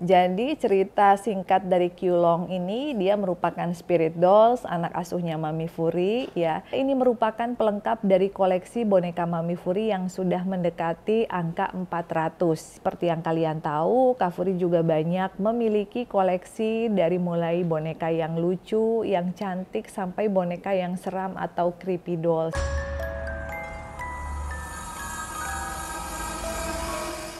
Jadi cerita singkat dari Qlong ini dia merupakan spirit dolls anak asuhnya Mami Furi ya. Ini merupakan pelengkap dari koleksi boneka Mami Furi yang sudah mendekati angka 400. Seperti yang kalian tahu, Kak Furi juga banyak memiliki koleksi dari mulai boneka yang lucu, yang cantik sampai boneka yang seram atau creepy dolls.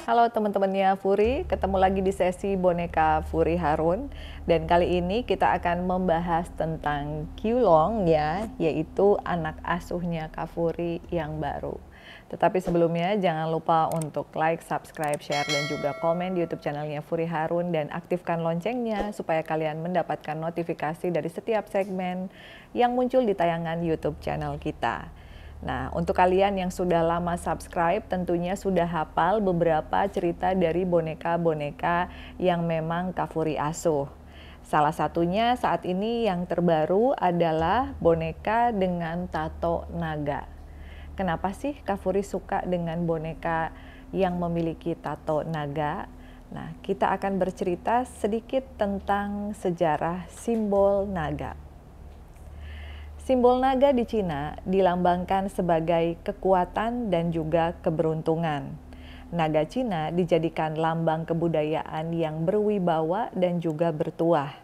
Halo teman-temannya Furi, ketemu lagi di sesi boneka Furi Harun. Dan kali ini kita akan membahas tentang Qlong ya, yaitu anak asuhnya Kak Furi yang baru. Tetapi sebelumnya jangan lupa untuk like, subscribe, share, dan juga komen di YouTube channelnya Furi Harun. Dan aktifkan loncengnya supaya kalian mendapatkan notifikasi dari setiap segmen yang muncul di tayangan YouTube channel kita. Nah, untuk kalian yang sudah lama subscribe, tentunya sudah hafal beberapa cerita dari boneka-boneka yang memang Kak Furi asuh. Salah satunya saat ini yang terbaru adalah boneka dengan tato naga. Kenapa sih Kak Furi suka dengan boneka yang memiliki tato naga? Nah, kita akan bercerita sedikit tentang sejarah simbol naga. Simbol naga di Cina dilambangkan sebagai kekuatan dan juga keberuntungan. Naga Cina dijadikan lambang kebudayaan yang berwibawa dan juga bertuah.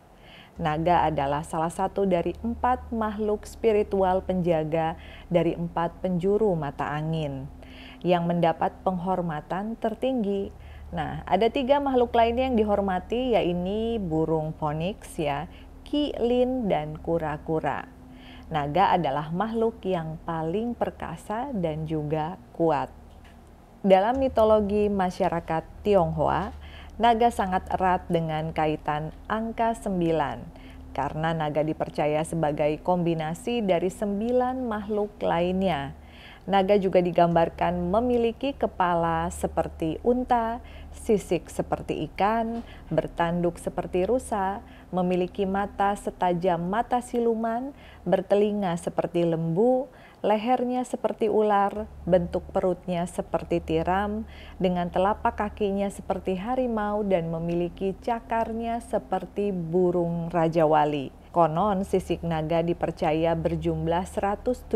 Naga adalah salah satu dari 4 makhluk spiritual penjaga dari 4 penjuru mata angin yang mendapat penghormatan tertinggi. Nah, ada 3 makhluk lainnya yang dihormati, yaitu burung phoenix ya, Qilin, dan kura-kura. Naga adalah makhluk yang paling perkasa dan juga kuat. Dalam mitologi masyarakat Tionghoa, naga sangat erat dengan kaitan angka 9, karena naga dipercaya sebagai kombinasi dari 9 makhluk lainnya. Naga juga digambarkan memiliki kepala seperti unta, sisik seperti ikan, bertanduk seperti rusa, memiliki mata setajam mata siluman, bertelinga seperti lembu, lehernya seperti ular, bentuk perutnya seperti tiram, dengan telapak kakinya seperti harimau dan memiliki cakarnya seperti burung Raja Wali. Konon sisik naga dipercaya berjumlah 177,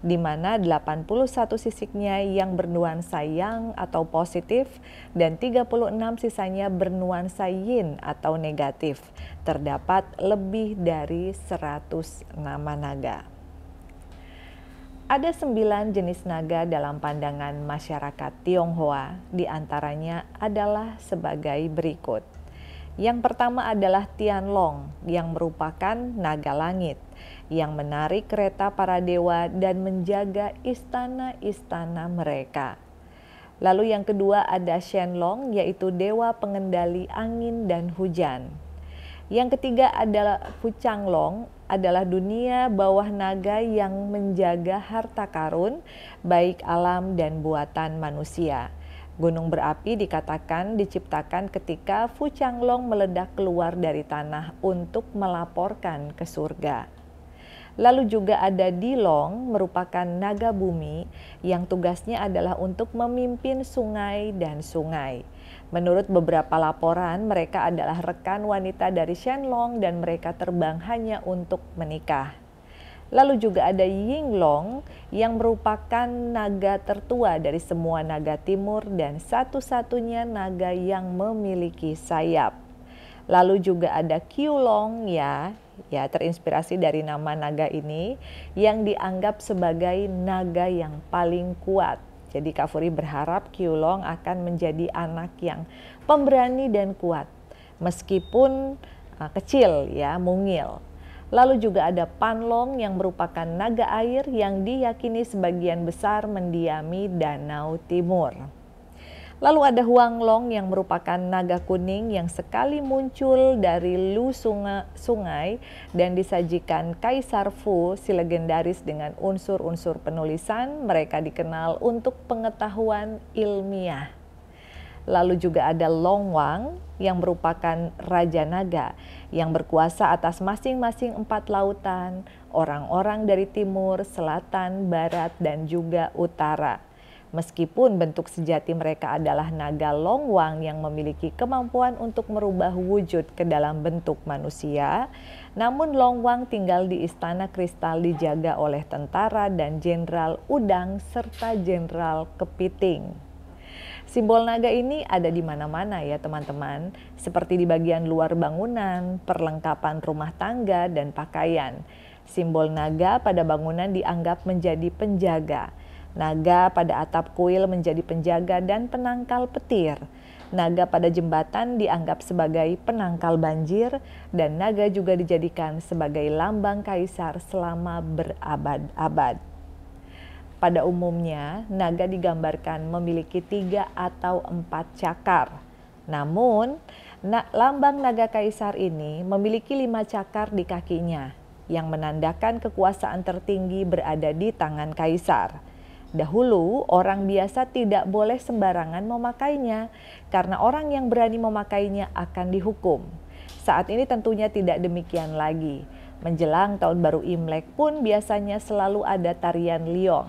di mana 81 sisiknya yang bernuansa yang atau positif dan 36 sisanya bernuansa yin atau negatif. Terdapat lebih dari 100 nama naga. Ada 9 jenis naga dalam pandangan masyarakat Tionghoa, diantaranya adalah sebagai berikut. Yang pertama adalah Tianlong, yang merupakan naga langit, yang menarik kereta para dewa dan menjaga istana-istana mereka. Lalu yang kedua ada Shenlong, yaitu dewa pengendali angin dan hujan. Yang ketiga adalah Fuchanglong, adalah dunia bawah naga yang menjaga harta karun, baik alam dan buatan manusia. Gunung berapi dikatakan diciptakan ketika Fuchanglong meledak keluar dari tanah untuk melaporkan ke surga. Lalu juga ada Dilong, merupakan naga bumi yang tugasnya adalah untuk memimpin sungai dan sungai. Menurut beberapa laporan, mereka adalah rekan wanita dari Shenlong dan mereka terbang hanya untuk menikah. Lalu juga ada Yinglong yang merupakan naga tertua dari semua naga timur dan satu-satunya naga yang memiliki sayap. Lalu juga ada Qlong ya terinspirasi dari nama naga ini yang dianggap sebagai naga yang paling kuat. Jadi Kak Furi berharap Qlong akan menjadi anak yang pemberani dan kuat meskipun kecil ya, mungil. Lalu juga ada Panlong yang merupakan naga air yang diyakini sebagian besar mendiami Danau Timur. Lalu ada Huanglong yang merupakan naga kuning yang sekali muncul dari lu sungai dan disajikan Kaisar Fu si legendaris dengan unsur-unsur penulisan. Mereka dikenal untuk pengetahuan ilmiah. Lalu juga ada Longwang yang merupakan Raja Naga yang berkuasa atas masing-masing 4 lautan, orang-orang dari timur, selatan, barat, dan juga utara. Meskipun bentuk sejati mereka adalah naga longwang yang memiliki kemampuan untuk merubah wujud ke dalam bentuk manusia, namun longwang tinggal di istana kristal dijaga oleh tentara dan jenderal udang serta jenderal kepiting. Simbol naga ini ada di mana-mana ya teman-teman, seperti di bagian luar bangunan, perlengkapan rumah tangga, dan pakaian. Simbol naga pada bangunan dianggap menjadi penjaga. Naga pada atap kuil menjadi penjaga dan penangkal petir. Naga pada jembatan dianggap sebagai penangkal banjir, dan naga juga dijadikan sebagai lambang kaisar selama berabad-abad. Pada umumnya, naga digambarkan memiliki 3 atau 4 cakar. Namun, lambang naga kaisar ini memiliki 5 cakar di kakinya, yang menandakan kekuasaan tertinggi berada di tangan kaisar. Dahulu, orang biasa tidak boleh sembarangan memakainya, karena orang yang berani memakainya akan dihukum. Saat ini tentunya tidak demikian lagi. Menjelang tahun baru Imlek pun biasanya selalu ada tarian liong.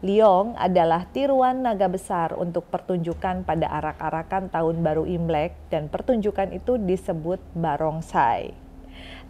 Liong adalah tiruan naga besar untuk pertunjukan pada arak-arakan tahun baru Imlek, dan pertunjukan itu disebut barongsai.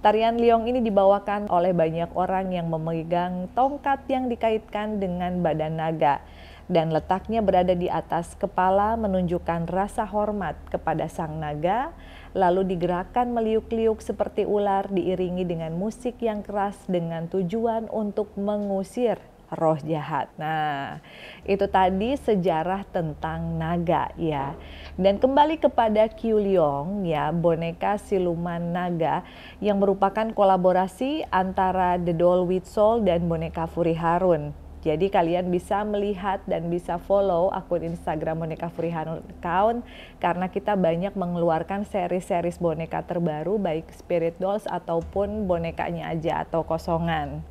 Tarian liong ini dibawakan oleh banyak orang yang memegang tongkat yang dikaitkan dengan badan naga, dan letaknya berada di atas kepala menunjukkan rasa hormat kepada sang naga, lalu digerakkan meliuk-liuk seperti ular diiringi dengan musik yang keras dengan tujuan untuk mengusir roh jahat. Nah, itu tadi sejarah tentang naga ya. Dan kembali kepada Kyuleong ya, boneka siluman naga yang merupakan kolaborasi antara The Doll with Soul dan boneka Furi Harun. Jadi kalian bisa melihat dan bisa follow akun Instagram Boneka Furi Harun account, karena kita banyak mengeluarkan seri-series boneka terbaru, baik spirit dolls ataupun bonekanya aja atau kosongan.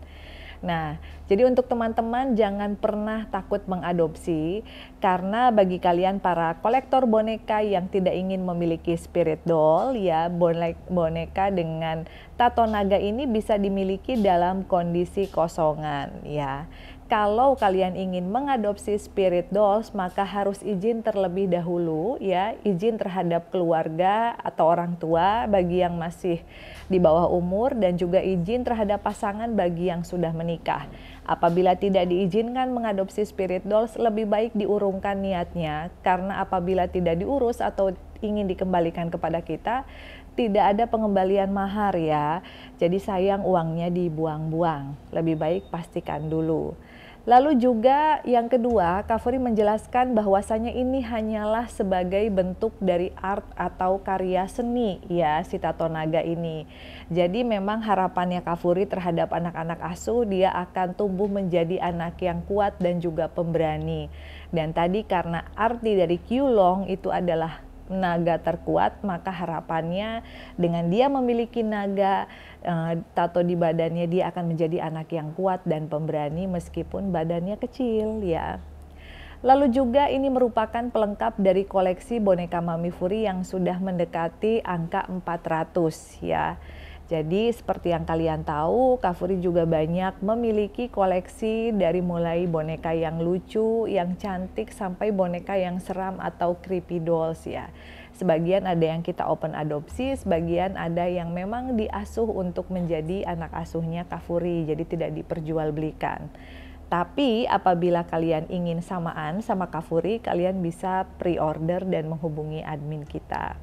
Nah, jadi untuk teman-teman jangan pernah takut mengadopsi, karena bagi kalian para kolektor boneka yang tidak ingin memiliki spirit doll ya, boneka dengan tato naga ini bisa dimiliki dalam kondisi kosongan ya. Kalau kalian ingin mengadopsi spirit dolls, maka harus izin terlebih dahulu ya, izin terhadap keluarga atau orang tua bagi yang masih di bawah umur, dan juga izin terhadap pasangan bagi yang sudah menikah. Apabila tidak diizinkan mengadopsi spirit dolls, lebih baik diurungkan niatnya, karena apabila tidak diurus atau ingin dikembalikan kepada kita, tidak ada pengembalian mahar ya. Jadi sayang uangnya dibuang-buang. Lebih baik pastikan dulu. Lalu juga yang kedua, Kak Furi menjelaskan bahwasanya ini hanyalah sebagai bentuk dari art atau karya seni ya, si tato naga ini. Jadi memang harapannya Kak Furi terhadap anak-anak asuh, dia akan tumbuh menjadi anak yang kuat dan juga pemberani. Dan tadi karena arti dari Kyuleong itu adalah naga terkuat, maka harapannya dengan dia memiliki naga tato di badannya, dia akan menjadi anak yang kuat dan pemberani meskipun badannya kecil ya. Lalu juga ini merupakan pelengkap dari koleksi boneka Mami Furi yang sudah mendekati angka 400 ya. Jadi seperti yang kalian tahu, Kak Furi juga banyak memiliki koleksi dari mulai boneka yang lucu, yang cantik, sampai boneka yang seram atau creepy dolls ya. Sebagian ada yang kita open adopsi, sebagian ada yang memang diasuh untuk menjadi anak asuhnya Kak Furi, jadi tidak diperjualbelikan. Tapi apabila kalian ingin samaan sama Kak Furi, kalian bisa pre-order dan menghubungi admin kita.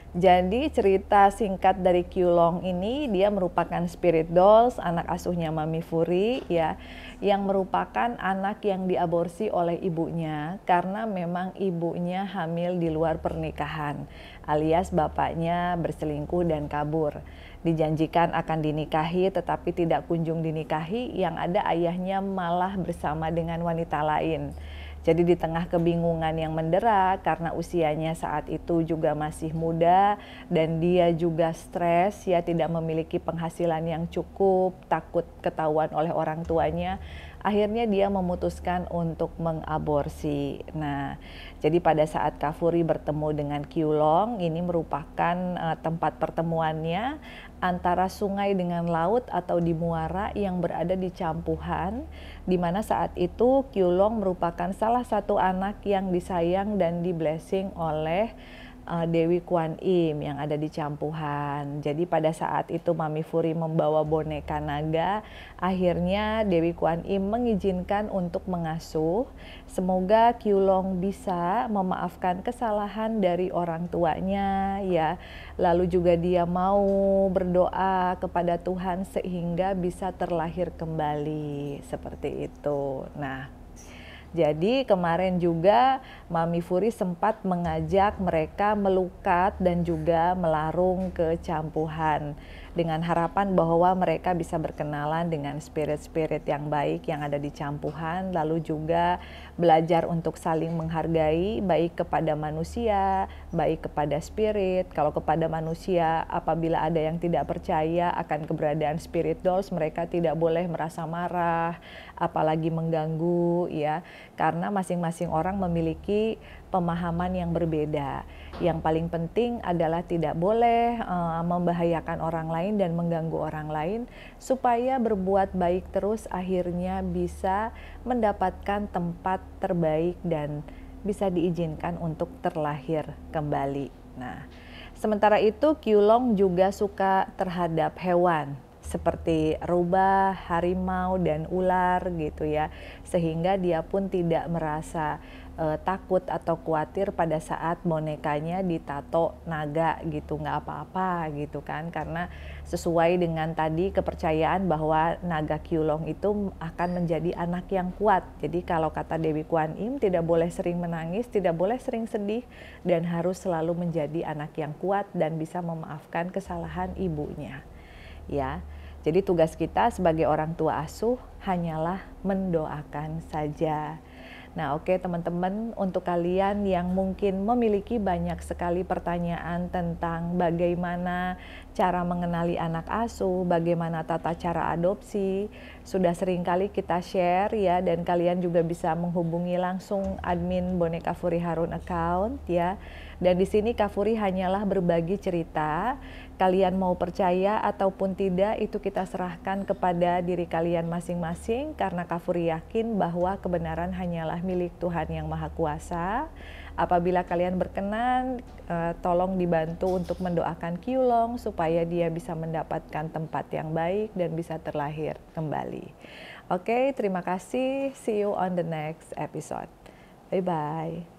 Jadi cerita singkat dari Kyuleong ini, dia merupakan spirit dolls, anak asuhnya Mami Furi ya, yang merupakan anak yang diaborsi oleh ibunya karena memang ibunya hamil di luar pernikahan, alias bapaknya berselingkuh dan kabur. Dijanjikan akan dinikahi tetapi tidak kunjung dinikahi, yang ada ayahnya malah bersama dengan wanita lain. Jadi di tengah kebingungan yang mendera karena usianya saat itu juga masih muda dan dia juga stres ya, tidak memiliki penghasilan yang cukup, takut ketahuan oleh orang tuanya, akhirnya dia memutuskan untuk mengaborsi. Nah, jadi pada saat Kafuri bertemu dengan Kyulong, ini merupakan tempat pertemuannya antara sungai dengan laut atau di muara yang berada di campuhan, di mana saat itu Kyulong merupakan salah satu anak yang disayang dan di blessing oleh Dewi Kwan Im yang ada di campuhan. Jadi pada saat itu Mami Furi membawa boneka naga, akhirnya Dewi Kwan Im mengizinkan untuk mengasuh. Semoga Kyulong bisa memaafkan kesalahan dari orang tuanya ya. Lalu juga dia mau berdoa kepada Tuhan sehingga bisa terlahir kembali seperti itu. Nah, jadi kemarin juga Mami Furi sempat mengajak mereka melukat dan juga melarung ke campuhan dengan harapan bahwa mereka bisa berkenalan dengan spirit-spirit yang baik yang ada di campuhan, lalu juga belajar untuk saling menghargai baik kepada manusia, baik kepada spirit. Kalau kepada manusia, apabila ada yang tidak percaya akan keberadaan spirit dolls, mereka tidak boleh merasa marah, apalagi mengganggu ya, karena masing-masing orang memiliki pemahaman yang berbeda. Yang paling penting adalah tidak boleh membahayakan orang lain dan mengganggu orang lain, supaya berbuat baik terus akhirnya bisa mendapatkan tempat terbaik dan bisa diizinkan untuk terlahir kembali. Nah, sementara itu Kyulong juga suka terhadap hewan seperti rubah, harimau, dan ular gitu ya, sehingga dia pun tidak merasa takut atau khawatir pada saat bonekanya ditato naga gitu, nggak apa-apa gitu kan, karena sesuai dengan tadi kepercayaan bahwa naga Kyulong itu akan menjadi anak yang kuat. Jadi kalau kata Dewi Kwan Im, tidak boleh sering menangis, tidak boleh sering sedih, dan harus selalu menjadi anak yang kuat dan bisa memaafkan kesalahan ibunya ya. Jadi tugas kita sebagai orang tua asuh hanyalah mendoakan saja. Nah, oke teman-teman, untuk kalian yang mungkin memiliki banyak sekali pertanyaan tentang bagaimana cara mengenali anak asuh, bagaimana tata cara adopsi, sudah sering kali kita share ya, dan kalian juga bisa menghubungi langsung admin Boneka Furi Harun account ya. Dan di sini Kak Furi hanyalah berbagi cerita. Kalian mau percaya ataupun tidak, itu kita serahkan kepada diri kalian masing-masing, karena Kak Furi yakin bahwa kebenaran hanyalah milik Tuhan yang Maha Kuasa. Apabila kalian berkenan, tolong dibantu untuk mendoakan Kyulong supaya dia bisa mendapatkan tempat yang baik dan bisa terlahir kembali. Oke, terima kasih. See you on the next episode. Bye-bye.